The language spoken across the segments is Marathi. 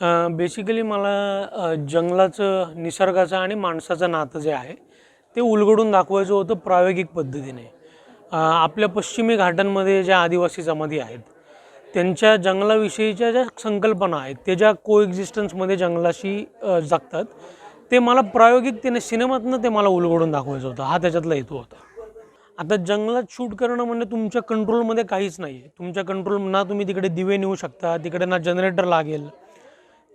बेसिकली मला जंगलाचं, निसर्गाचं आणि माणसाचं नातं जे आहे ते उलगडून दाखवायचं होतं प्रायोगिक पद्धतीने. आपल्या पश्चिमी घाटांमध्ये ज्या आदिवासी जमाती आहेत त्यांच्या जंगलाविषयीच्या ज्या संकल्पना आहेत ते ज्या कोएक्झिस्टन्समध्ये जंगलाशी जगतात, ते मला प्रायोगिकतेने सिनेमातनं ते मला उलगडून दाखवायचं होतं. हा त्याच्यातला हेतू होता. आता जंगलात शूट करणं म्हणजे तुमच्या कंट्रोलमध्ये काहीच नाही आहे. तुमच्या कंट्रोल ना तुम्ही तिकडे दिवे नेऊ शकता, तिकडे ना जनरेटर लागेल,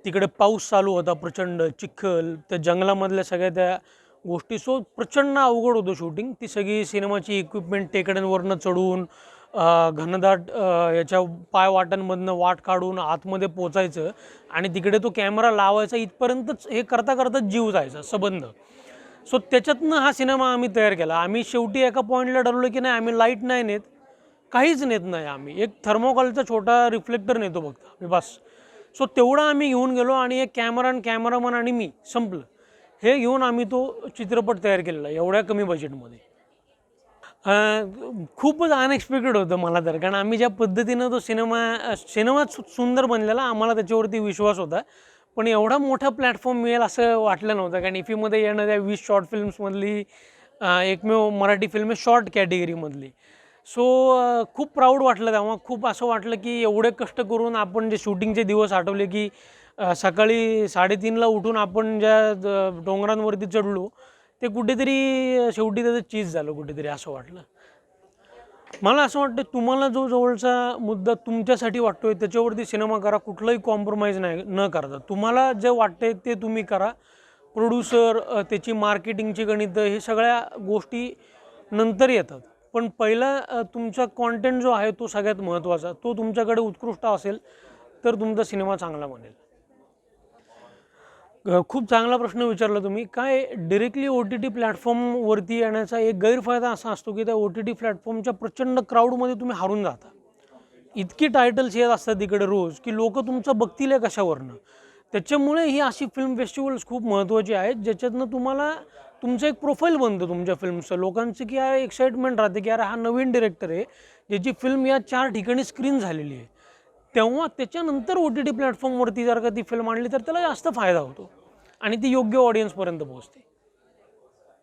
तिकडे पाऊस चालू होता प्रचंड, चिखल, त्या जंगलामधल्या सगळ्या त्या गोष्टी. सो प्रचंड अवघड होतं शूटिंग. ती सगळी सिनेमाची इक्विपमेंट टेकड्यांवरनं चढून घनदाट याच्या पायवाटांमधनं वाट काढून आतमध्ये पोचायचं आणि तिकडे तो कॅमेरा लावायचा, इथपर्यंतच हे करता करता जीव जायचा सबंध. सो त्याच्यातनं हा सिनेमा आम्ही तयार केला. आम्ही शेवटी एका पॉईंटला ठरवलं की नाही, आम्ही लाईट नाही नेत, काहीच नेत नाही. आम्ही एक थर्मोकॉलचा छोटा रिफ्लेक्टर नेतो फक्त आम्ही, बस. सो तेवढं आम्ही घेऊन गेलो आणि एक कॅमेरामन आणि मी, संपलं. हे घेऊन आम्ही तो चित्रपट तयार केलेला एवढ्या कमी बजेटमध्ये. खूपच अनएक्सपेक्टेड होतं मला तर, कारण आम्ही ज्या पद्धतीनं तो सिनेमा सुंदर बनलेला, आम्हाला त्याच्यावरती विश्वास होता. पण एवढा मोठा प्लॅटफॉर्म मिळेल असं वाटलं नव्हतं. कारण इफीमध्ये येणं त्या 20 शॉर्ट फिल्म्समधली एकमेव मराठी फिल्म आहे शॉर्ट कॅटेगरीमधली. सो खूप प्राऊड वाटलं तेव्हा. खूप असं वाटलं की एवढे कष्ट करून आपण जे शूटिंगचे दिवस आठवले की सकाळी 3:30ला उठून आपण ज्या डोंगरांवरती चढलो, ते कुठेतरी शेवटी त्याचं चीज झालं कुठेतरी, असं वाटलं. मला असं वाटतं तुम्हाला जो जवळचा मुद्दा तुमच्यासाठी वाटतोय त्याच्यावरती सिनेमा करा. कुठलंही कॉम्प्रोमाइज नाही न करता. तुम्हाला जे वाटतंय ते तुम्ही करा. प्रोड्युसर, त्याची मार्केटिंगची गणितं, हे सगळ्या गोष्टी नंतर येतात. पण पहिला तुमचा कॉन्टेंट जो आहे तो सगळ्यात महत्त्वाचा. तो तुमच्याकडे उत्कृष्ट असेल तर तुमचा सिनेमा चांगला बनेल. खूप चांगला प्रश्न विचारला तुम्ही. काय डिरेक्टली OTT प्लॅटफॉर्मवरती येण्याचा एक गैरफायदा असा असतो की त्या OTT प्लॅटफॉर्मच्या प्रचंड क्राऊडमध्ये तुम्ही हारून जाता. इतकी टायटल्स येत असतात तिकडे रोज की लोक तुमचं बघतील कशावरनं. त्याच्यामुळे ही अशी फिल्म फेस्टिवल्स खूप महत्त्वाची आहेत, ज्याच्यातनं तुम्हाला तुमचं एक प्रोफाईल बनतं तुमच्या फिल्मचं. लोकांचं की यार एक्साइटमेंट राहते की यार हा नवीन डिरेक्टर आहे, ज्याची फिल्म या 4 ठिकाणी स्क्रीन झालेली आहे. तेव्हा त्याच्यानंतर OTT प्लॅटफॉर्मवरती जर का ती फिल्म आणली तर त्याला जास्त फायदा होतो आणि ती योग्य ऑडियन्सपर्यंत पोहोचते.